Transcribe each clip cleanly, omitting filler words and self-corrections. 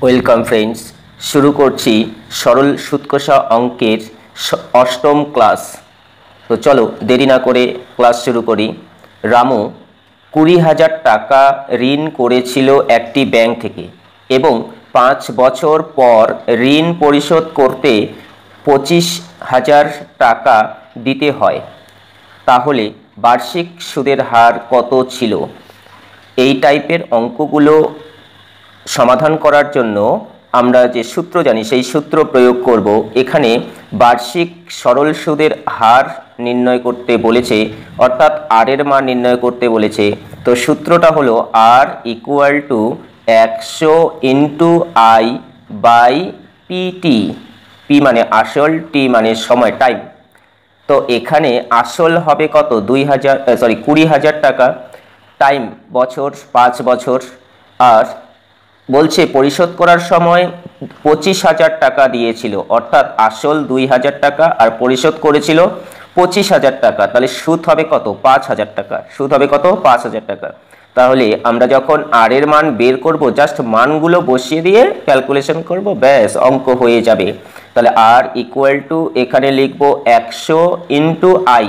Welcome friends, শুরু করছি সরল সুৎকষা অঙ্কের অষ্টম ক্লাস। তো চলো দেরি না করে ক্লাস শুরু করি। রামু 20,000 টাকা ঋণ করেছিল একটি ব্যাংক থেকে এবং 5 বছর পর ঋণ পরিশোধ করতে 25,000 টাকা দিতে হয়। তাহলে বার্ষিক সুদের হার কত ছিল? এই টাইপের অঙ্কগুলো সমাধান করার জন্য আমরা যে সূত্র জানি সেই সূত্র প্রয়োগ করব। এখানে বার্ষিক সরল সুদের হার নির্ণয় করতে বলেছে, অর্থাৎ আর এর মান নির্ণয় করতে বলেছে। তো সূত্রটা হলো R equal to 100 into I by PT. P মানে আসল, টি মানে সময়, টাইম। তো এখানে আসল হবে কত? 20,000 টাকা, টাইম বছর 5 বছর, আর বলছে পরিশোধ করার সময় 25,000 টাকা দিয়েছিল, অর্থাৎ আসল 2,000 টাকা আর পরিশোধ করেছিল 25,000 টাকা। তাহলে সুদ হবে কত? 5,000 টাকা। সুদ হবে কত? 5,000 টাকা। তাহলে আমরা যখন আর এর মান বের করব, জাস্ট মানগুলো বসিয়ে দিয়ে ক্যালকুলেশন করব, ব্যাস অঙ্ক হয়ে যাবে। তাহলে আর ইকুয়াল টু এখানে লিখবো 100 ইন্টু আই।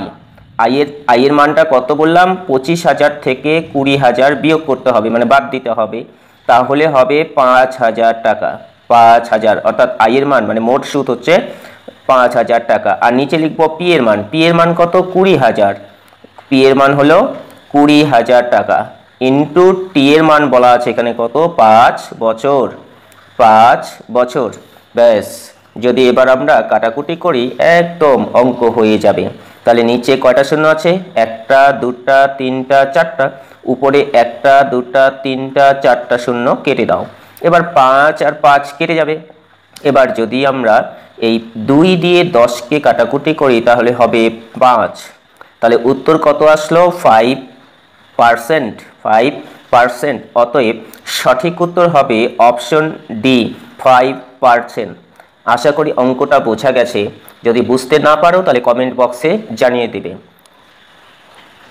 আইয়ের মানটা কত বললাম? 25,000 থেকে 20,000 বিয়োগ করতে হবে, মানে বাদ দিতে হবে। তাহলে হবে 5,000 টাকা। 5,000 অর্থাৎ আইয়ের মান মানে মোট সুদ হচ্ছে 5,000 টাকা। আর নিচে লিখবো পি এর মান। পি এর মান কত? 20,000। পি এর মান হলো 20,000 টাকা ইন্টু টি এর মান বলা আছে এখানে কত? 5 বছর। 5 বছর, ব্যাস। যদি এবার আমরা কাটাকুটি করি, একদম অঙ্ক হয়ে যাবে। তাহলে নিচে কয়টা শূন্য আছে? 1টা 2টা 3টা 4টা, উপরে 1টা 2টা 3টা 4টা শূন্য কেটে দাও। এবার 5 আর 5 কেটে যাবে। এবার যদি আমরা এই 2 দিয়ে 10কে কাটাকুটি করি তাহলে হবে 5। তাহলে উত্তর কত আসলো? 5%। 5%। অতএব সঠিক উত্তর হবে অপশন ডি, 5%। আশা করি অঙ্কটা বোঝা গেছে। যদি বুঝতে না পারো তাহলে কমেন্ট বক্সে জানিয়ে দেবে।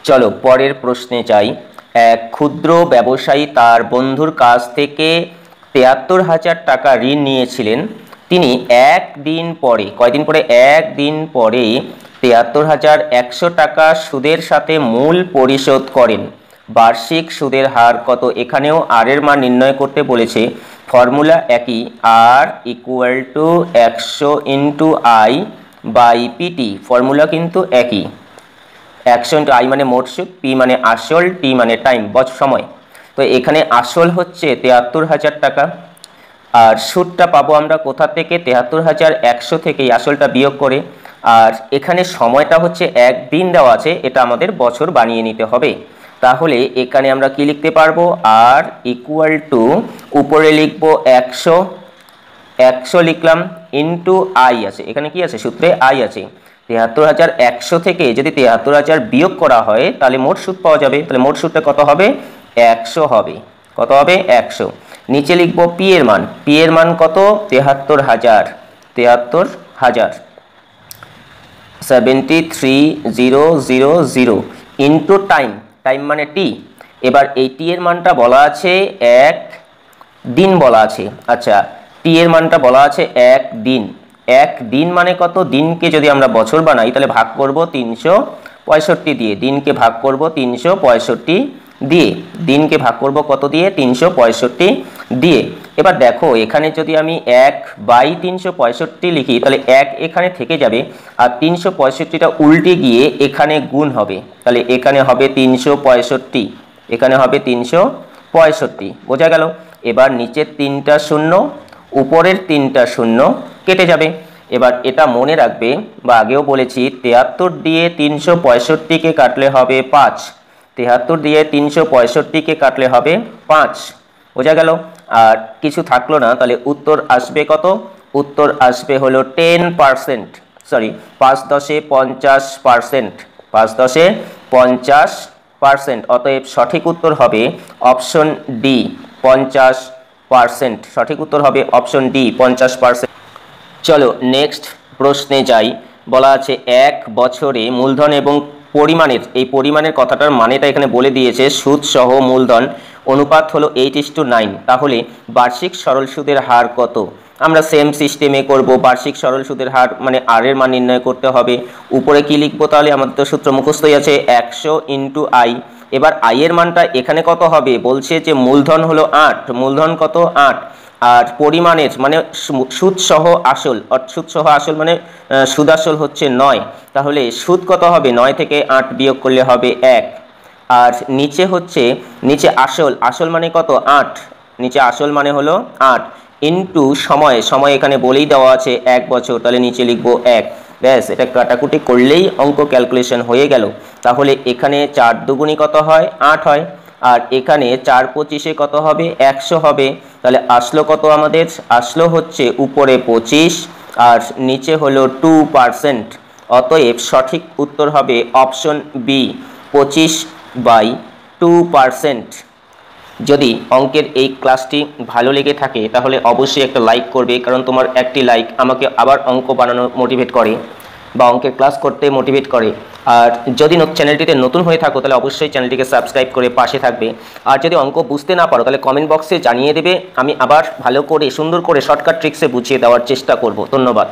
চলো পরের প্রশ্নে যাই। এক ক্ষুদ্র ব্যবসায়ী তার বন্ধুর কাছ থেকে 73,000 টাকা ঋণ নিয়েছিলেন। তিনি একদিন পরে, কয়দিন পরে? একদিন পরে 73,100 টাকা সুদের সাথে মূল পরিশোধ করেন। বার্ষিক সুদের হার কত? এখানেও আর এর মান নির্ণয় করতে বলেছে। ফর্মুলা একই, R equal to 100 into I by PT. Formula কিন্তু একই। 100 ইন্টু আই মানে মোট সুদ, পি মানে আসল, টি মানে টাইম, সময়। তো এখানে আসল হচ্ছে 73,000 টাকা, আর সুদটা পাবো আমরা কোথা থেকে? 73,100 থেকে আসলটা বিয়োগ করে। আর এখানে সময়টা হচ্ছে একদিন দেওয়া আছে, এটা আমাদের বছর বানিয়ে নিতে হবে। তাহলে এখানে আমরা কি লিখতে পারবো? আর ইকুয়াল টু উপরে লিখবো 100 লিখলাম, ইন্টু আই আছে, এখানে কি আছে? সূত্রে আই আছে। 73,100 থেকে যদি 73,000 বিয়োগ করা হয় তাহলে মোট সুদ পাওয়া যাবে। তাহলে মোট সুদটা কত হবে? 100 হবে। কত হবে? 100। নিচে লিখবো পি এর মান। পি এর মান কত? 73,000। 73,000 73,000 ইন্টু টাইম। টাইম মানে টি। এবার এই টি এর মানটা বলা আছে 1 দিন বলা আছে। আচ্ছা, টি এর মানটা বলা আছে 1 দিন। 1 দিন মানে কত? দিনকে যদি আমরা বছর বানাই তাহলে ভাগ করব 365 দিয়ে। দিনকে ভাগ করব 365 দিয়ে। দিনকে ভাগ করব কত দিয়ে? 365 দিয়ে। এবার দেখো এখানে যদি আমি 1/365 লিখি তাহলে 1 এখানে থেকে যাবে, আর 365টা উল্টে গিয়ে এখানে গুণ হবে। তাহলে এখানে হবে 365, এখানে হবে 365। বোঝা গেল? এবার নিচের 3টা শূন্য, উপরের 3টা শূন্য কেটে যাবে। এবার এটা মনে রাখবে, বা আগেও বলেছি, 73 দিয়ে 365কে কাটলে হবে 5। 73 দিয়ে 365কে কাটলে হবে 5। বোঝা গেল? আর কিছু থাকলো না, তাহলে উত্তর আসবে কত? উত্তর আসবে হলো 10%, সরি 5 10 50%। 5 10 50%। অতএব সঠিক উত্তর হবে অপশন ডি, 50%। সঠিক উত্তর হবে অপশন ডি, 50%। চলো নেক্সট প্রশ্নে যাই। বলা আছে এক বছরে মূলধন এবং পরিমাণের, এই পরিমাণের কথাটার মানেটা এখানে বলে দিয়েছে, সুদ সহ মূলধন অনুপাত হলো 8:9, তাহলে বার্ষিক সরল সুদের হার কত? আমরা সেম সিস্টেমে করব। বার্ষিক সরল সুদের হার মানে আর এর মান নির্ণয় করতে হবে। উপরে কি লিখবো তাহলে? আমাদের তো সূত্র মুখস্থই আছে, 100 ইন্টু আই। এবার আই এর মানটা এখানে কত হবে? বলছে যে মূলধন হলো 8, মূলধন কত? 8, আর পরিমাণের মানে সুদ সহ আসল, সুদ সহ আসল মানে সুদ আসল হচ্ছে 9, তাহলে সুদ কত হবে? 9 থেকে 8 বিয়োগ করলে হবে 1। আর নিচে হচ্ছে, নিচে আসল, আসল মানে কত? 8, নিচে আসল মানে হলো 8 ইন্টু সময়, সময় এখানে বলেই দেওয়া আছে 1 বছর, তাহলে নিচে লিখবো 1। ব্যাস, এটা কাটাকুটি করলেই অঙ্ক ক্যালকুলেশন হয়ে গেল। তাহলে এখানে 4 দুগুণী কত হয়? 8 হয়, আর এখানে 4 25 কত হবে? 100 হবে। তাহলে আসলো কত আমাদের? আসলো হচ্ছে উপরে 25 আর নিচে হলো 2%। অতএব সঠিক উত্তর হবে অপশন বি, 25/2%। যদি অঙ্কের এই ক্লাসটি ভালো লেগে থাকে তাহলে অবশ্যই একটা লাইক করবে, কারণ তোমার একটি লাইক আমাকে আবার অঙ্ক বানানো মোটিভেট করে বা অঙ্কের ক্লাস করতে মোটিভেট করে। আর যদি চ্যানেলটিতে নতুন হয়ে থাকো তাহলে অবশ্যই চ্যানেলটিকে সাবস্ক্রাইব করে পাশে থাকবে। আর যদি অঙ্ক বুঝতে না পারো তাহলে কমেন্ট বক্সে জানিয়ে দেবে, আমি আবার ভালো করে সুন্দর করে শর্টকাট ট্রিক্সে বুঝিয়ে দেওয়ার চেষ্টা করব। ধন্যবাদ।